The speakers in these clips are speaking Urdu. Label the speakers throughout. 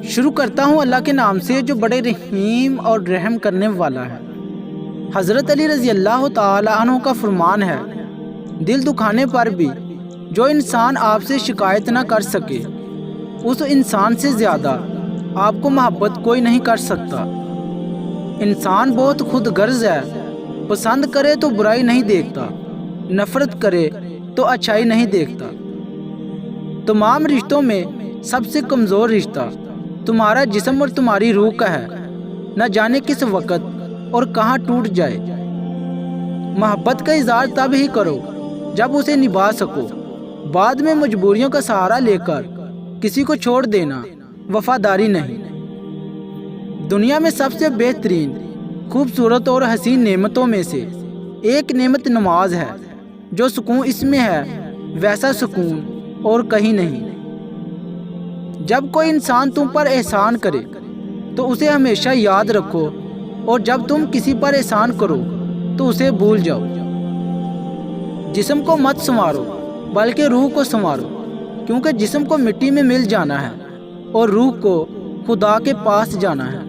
Speaker 1: شروع کرتا ہوں اللہ کے نام سے جو بڑے رحیم اور رحم کرنے والا ہے۔ حضرت علی رضی اللہ تعالی عنہ کا فرمان ہے، دل دکھانے پر بھی جو انسان آپ سے شکایت نہ کر سکے اس انسان سے زیادہ آپ کو محبت کوئی نہیں کر سکتا۔ انسان بہت خود غرض ہے، پسند کرے تو برائی نہیں دیکھتا، نفرت کرے تو اچھائی نہیں دیکھتا۔ تمام رشتوں میں سب سے کمزور رشتہ تمہارا جسم اور تمہاری روح کا ہے، نہ جانے کس وقت اور کہاں ٹوٹ جائے۔ محبت کا اظہار تب ہی کرو جب اسے نبھا سکو، بعد میں مجبوریوں کا سہارا لے کر کسی کو چھوڑ دینا وفاداری نہیں۔ دنیا میں سب سے بہترین، خوبصورت اور حسین نعمتوں میں سے ایک نعمت نماز ہے۔ جو سکون اس میں ہے ویسا سکون اور کہیں نہیں۔ جب کوئی انسان تم پر احسان کرے تو اسے ہمیشہ یاد رکھو، اور جب تم کسی پر احسان کرو تو اسے بھول جاؤ۔ جسم کو مت سنوارو بلکہ روح کو سنوارو، کیونکہ جسم کو مٹی میں مل جانا ہے اور روح کو خدا کے پاس جانا ہے۔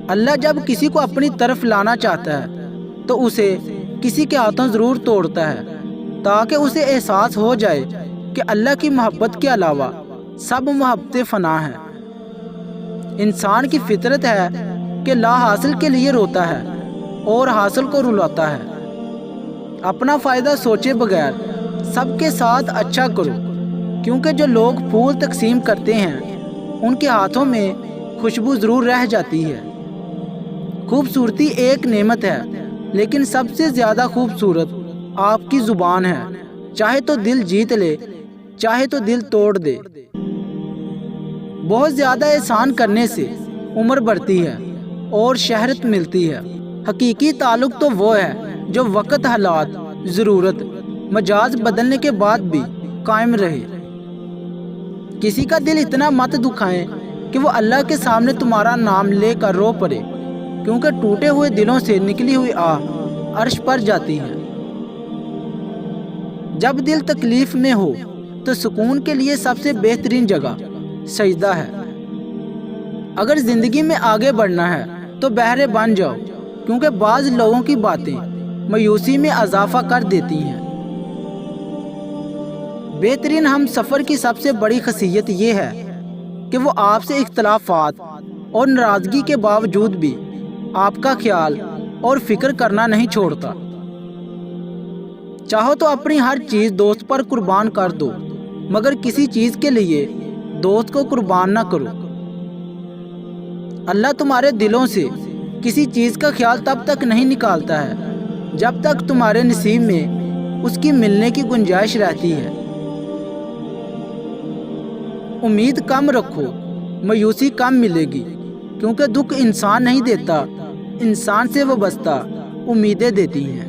Speaker 1: اللہ جب کسی کو اپنی طرف لانا چاہتا ہے تو اسے کسی کے ہاتھوں ضرور توڑتا ہے، تاکہ اسے احساس ہو جائے کہ اللہ کی محبت کے علاوہ سب محبتیں فنا ہیں۔ انسان کی فطرت ہے کہ لا حاصل کے لیے روتا ہے اور حاصل کو رلاتا ہے۔ اپنا فائدہ سوچے بغیر سب کے ساتھ اچھا کرو، کیونکہ جو لوگ پھول تقسیم کرتے ہیں ان کے ہاتھوں میں خوشبو ضرور رہ جاتی ہے۔ خوبصورتی ایک نعمت ہے، لیکن سب سے زیادہ خوبصورت آپ کی زبان ہے، چاہے تو دل جیت لے چاہے تو دل توڑ دے۔ بہت زیادہ احسان کرنے سے عمر بڑھتی ہے اور شہرت ملتی ہے۔ حقیقی تعلق تو وہ ہے جو وقت، حالات، ضرورت، مجاز بدلنے کے بعد بھی قائم رہے۔ کسی کا دل اتنا مت دکھائیں کہ وہ اللہ کے سامنے تمہارا نام لے کر رو پڑے، کیونکہ ٹوٹے ہوئے دلوں سے نکلی ہوئی آہ عرش پر جاتی ہے۔ جب دل تکلیف میں ہو تو سکون کے لیے سب سے بہترین جگہ سجدہ ہے۔ اگر زندگی میں آگے بڑھنا ہے تو بہرے بن جاؤ، کیونکہ بعض لوگوں کی باتیں مایوسی میں اضافہ کر دیتی ہیں۔ بہترین ہم سفر کی سب سے بڑی خاصیت یہ ہے کہ وہ آپ سے اختلافات اور ناراضگی کے باوجود بھی آپ کا خیال اور فکر کرنا نہیں چھوڑتا۔ چاہو تو اپنی ہر چیز دوست پر قربان کر دو، مگر کسی چیز کے لیے دوست کو قربان نہ کرو۔ اللہ تمہارے دلوں سے کسی چیز کا خیال تب تک نہیں نکالتا ہے جب تک تمہارے نصیب میں اس کی ملنے کی گنجائش رہتی ہے۔ امید کم رکھو، مایوسی کم ملے گی، کیونکہ دکھ انسان نہیں دیتا، انسان سے وابستہ امیدیں دیتی ہیں۔